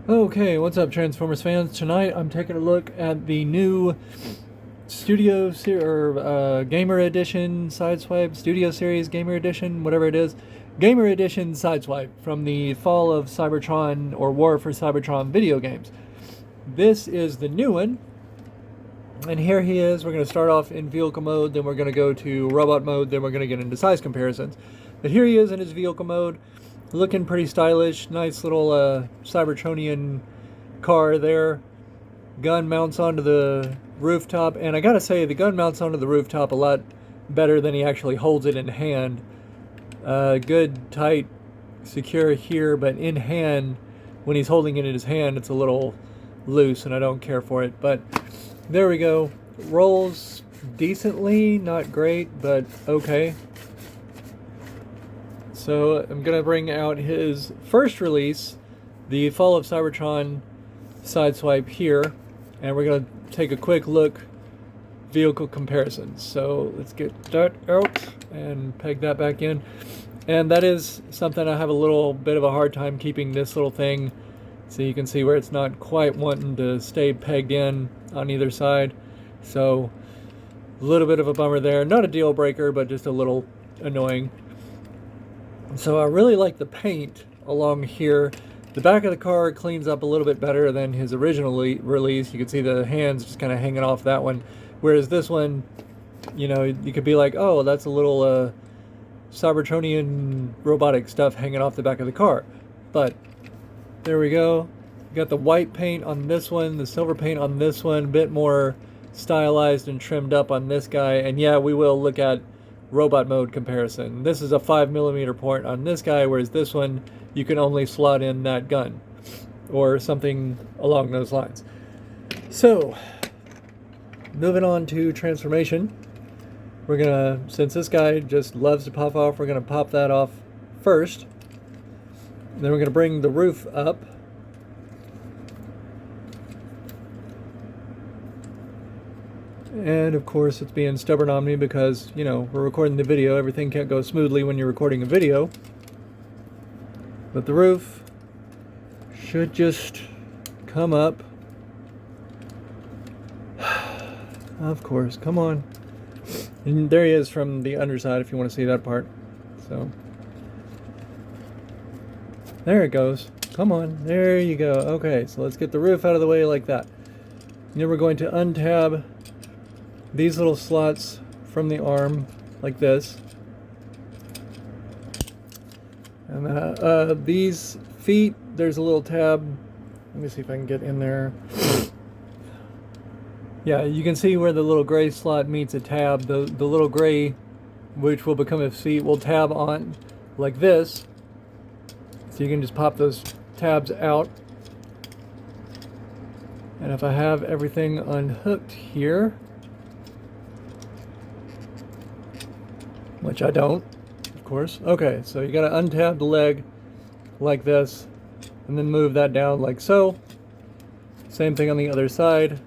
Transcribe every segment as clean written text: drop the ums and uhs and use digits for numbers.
Okay, what's up, Transformers fans? Tonight I'm taking a look at the new Gamer Edition Sideswipe, Studio Series Gamer Edition, whatever it is. Gamer Edition Sideswipe from the Fall of Cybertron or War for Cybertron video games. This is the new one, and here he is. We're going to start off in vehicle mode, then we're going to go to robot mode, then we're going to get into size comparisons. But here he is in his vehicle mode. Looking pretty stylish, nice little Cybertronian car there. Gun mounts onto the rooftop, and I gotta say, the gun mounts onto the rooftop a lot better than he actually holds it in hand. Good, tight, secure here, but in hand, when he's holding it in his hand, it's a little loose, and I don't care for it. But there we go. Rolls decently, not great, but okay. So I'm going to bring out his first release, the Fall of Cybertron Sideswipe here, and we're going to take a quick look, vehicle comparisons. So let's get that out and peg that back in. And that is something I have a little bit of a hard time keeping this little thing, so you can see where it's not quite wanting to stay pegged in on either side. So a little bit of a bummer there. Not a deal breaker, but just a little annoying. So I really like the paint along here. The back of the car cleans up a little bit better than his original release. You can see the hands just kind of hanging off that one. Whereas this one, you know, you could be like, oh, that's a little Cybertronian robotic stuff hanging off the back of the car. But there we go. You got the white paint on this one, the silver paint on this one, a bit more stylized and trimmed up on this guy. And yeah, we will look at robot mode comparison. This is a 5mm port on this guy, whereas this one you can only slot in that gun or something along those lines. So moving on to transformation, we're gonna, since this guy just loves to pop off, we're gonna pop that off first. Then we're gonna bring the roof up. And of course it's being stubborn on me because, you know, we're recording the video. Everything can't go smoothly when you're recording a video. But the roof should just come up. Of course, come on. And there he is from the underside if you want to see that part. So there it goes. Come on, there you go. Okay, so let's get the roof out of the way like that. And then we're going to untab these little slots from the arm like this, and these feet, there's a little tab. Let me see if I can get in there. Yeah, you can see where the little gray slot meets a tab. The little gray, which will become a seat, will tab on like this, so you can just pop those tabs out. And if I have everything unhooked here, which I don't, of course. Okay, so you gotta untab the leg like this, and then move that down like so. Same thing on the other side.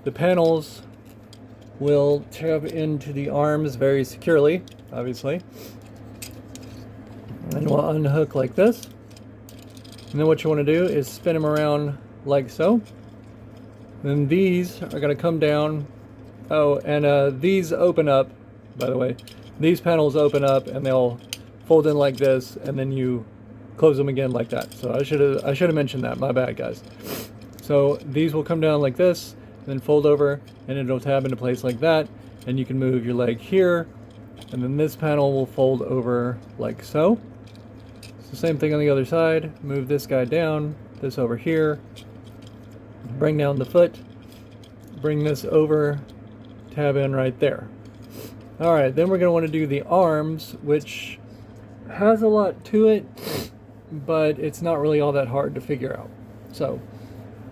The panels will tab into the arms very securely, obviously. And we'll unhook like this. And then what you want to do is spin them around like so. Then these are gonna come down. Oh, and these open up, by the way. These panels open up and they'll fold in like this, and then you close them again like that. So I should have mentioned that. My bad, guys. So these will come down like this, then fold over, and it'll tab into place like that. And you can move your leg here, and then this panel will fold over like so. It's the same thing on the other side. Move this guy down, this over here. Bring down the foot. Bring this over, tab in right there. Alright, then we're going to want to do the arms, which has a lot to it, but it's not really all that hard to figure out. So,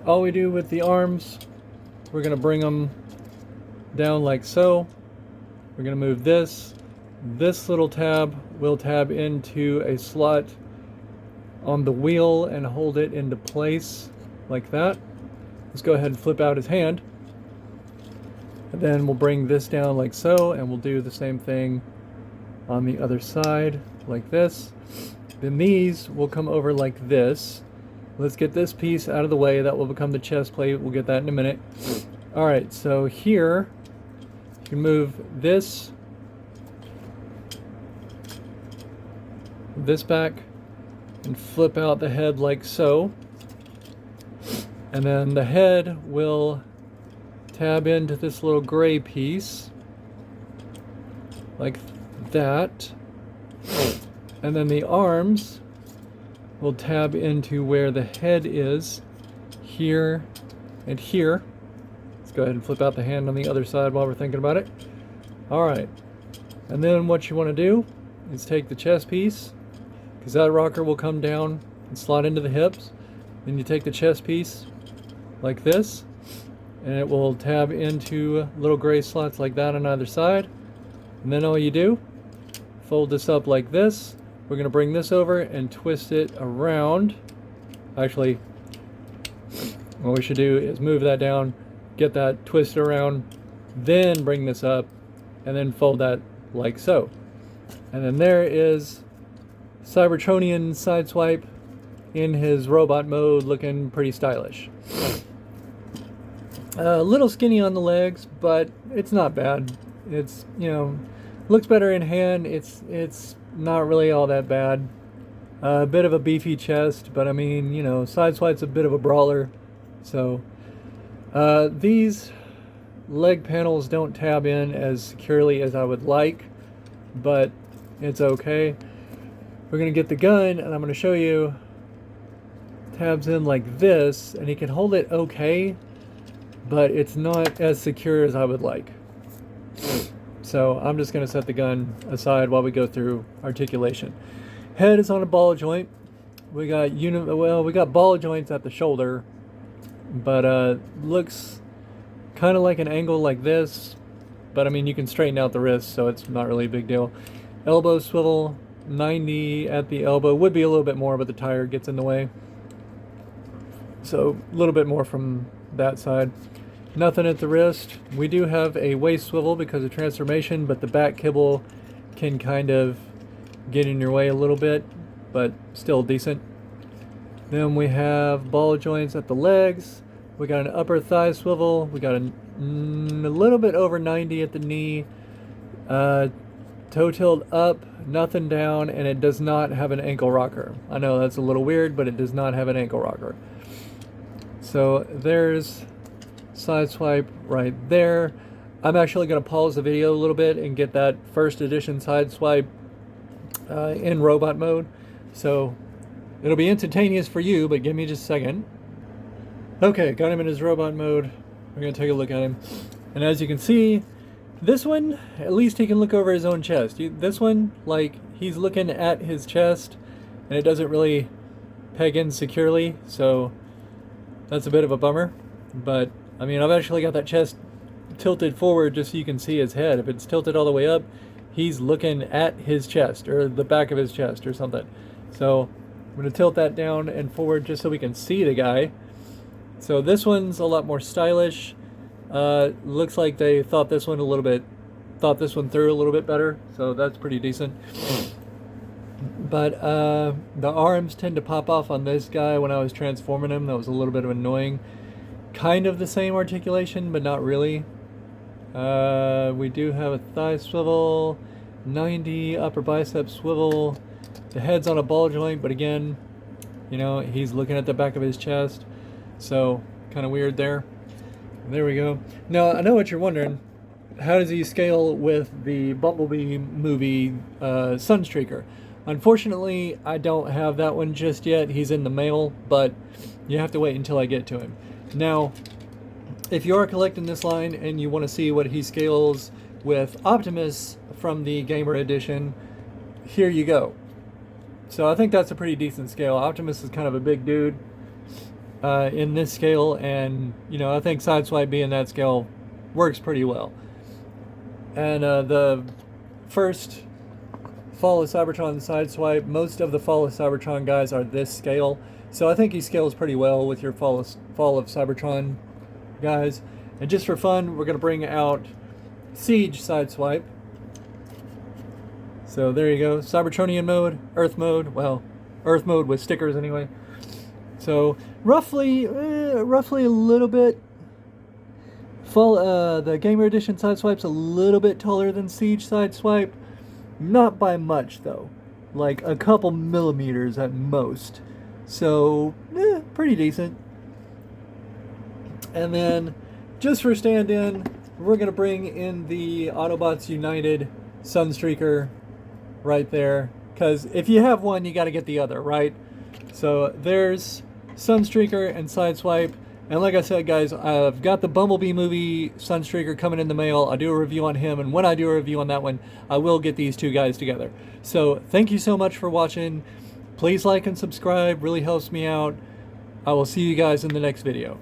all we do with the arms, we're going to bring them down like so. We're going to move this. This little tab will tab into a slot on the wheel and hold it into place like that. Let's go ahead and flip out his hand. And then we'll bring this down like so, and we'll do the same thing on the other side like this. Then these will come over like this, let's get this piece out of the way. That will become the chest plate. We'll get that in a minute. Alright, so here, you can move this back and flip out the head like so. And then the head will tab into this little gray piece like that. And then the arms will tab into where the head is, here and here. Let's go ahead and flip out the hand on the other side while we're thinking about it. Alright, and then what you want to do is take the chest piece, because that rocker will come down and slot into the hips. Then you take the chest piece like this, and it will tab into little gray slots like that on either side. And then all you do, fold this up like this. We're going to bring this over and twist it around. Actually, what we should do is move that down, get that twisted around, then bring this up, and then fold that like so. And then there is Cybertronian Sideswipe in his robot mode, looking pretty stylish. A little skinny on the legs, but it's not bad. It's, you know, looks better in hand. It's not really all that bad. A bit of a beefy chest, but I mean, you know, Sideswipe's a bit of a brawler. So these leg panels don't tab in as securely as I would like, but it's okay. We're gonna get the gun, and I'm gonna show you. Tabs in like this, and he can hold it okay, but it's not as secure as I would like. So I'm just going to set the gun aside while we go through articulation. Head is on a ball joint. We got ball joints at the shoulder, but looks kind of like an angle like this. But I mean, you can straighten out the wrist, so it's not really a big deal. Elbow swivel 90 at the elbow. Would be a little bit more, but the tire gets in the way. So a little bit more from that side. Nothing at the wrist. We do have a waist swivel because of transformation, but the back kibble can kind of get in your way a little bit, but still decent. Then we have ball joints at the legs. We got an upper thigh swivel. We got a little bit over 90 at the knee. Toe tilt up, nothing down, and it does not have an ankle rocker. I know that's a little weird, but it does not have an ankle rocker. So there's Sideswipe right there. I'm actually going to pause the video a little bit and get that first edition Sideswipe in robot mode. So it'll be instantaneous for you, but give me just a second. Okay, got him in his robot mode. We're going to take a look at him. And as you can see, this one, at least he can look over his own chest. This one, like, he's looking at his chest, and it doesn't really peg in securely, so that's a bit of a bummer. But I mean, I've actually got that chest tilted forward just so you can see his head. If it's tilted all the way up, he's looking at his chest, or the back of his chest or something. So I'm going to tilt that down and forward just so we can see the guy. So this one's a lot more stylish. Looks like they thought this one through a little bit better, so that's pretty decent. But the arms tend to pop off on this guy when I was transforming him. That was a little bit of annoying. Kind of the same articulation, but not really. We do have a thigh swivel, 90 upper bicep swivel. The head's on a ball joint, but again, you know, he's looking at the back of his chest, so kind of weird there. There we go. Now, I know what you're wondering. How does he scale with the Bumblebee movie Sunstreaker? Unfortunately, I don't have that one just yet. He's in the mail, but you have to wait until I get to him. Now, if you are collecting this line and you want to see what he scales with Optimus from the Gamer Edition, here you go. So I think that's a pretty decent scale. Optimus is kind of a big dude in this scale, and you know, I think Sideswipe being that scale works pretty well. And the first Fall of Cybertron Sideswipe, most of the Fall of Cybertron guys are this scale, so I think he scales pretty well with your Fall of Cybertron guys. And just for fun, we're going to bring out Siege Sideswipe. So there you go, Cybertronian mode, Earth mode, well, Earth mode with stickers anyway. So roughly a little bit. The Gamer Edition Sideswipe's a little bit taller than Siege Sideswipe. Not by much though, like a couple millimeters at most. So pretty decent. And then, just for stand-in, we're going to bring in the Autobots United Sunstreaker right there. Because if you have one, you got to get the other, right? So there's Sunstreaker and Sideswipe. And like I said, guys, I've got the Bumblebee movie Sunstreaker coming in the mail. I'll do a review on him. And when I do a review on that one, I will get these two guys together. So thank you so much for watching. Please like and subscribe. Really helps me out. I will see you guys in the next video.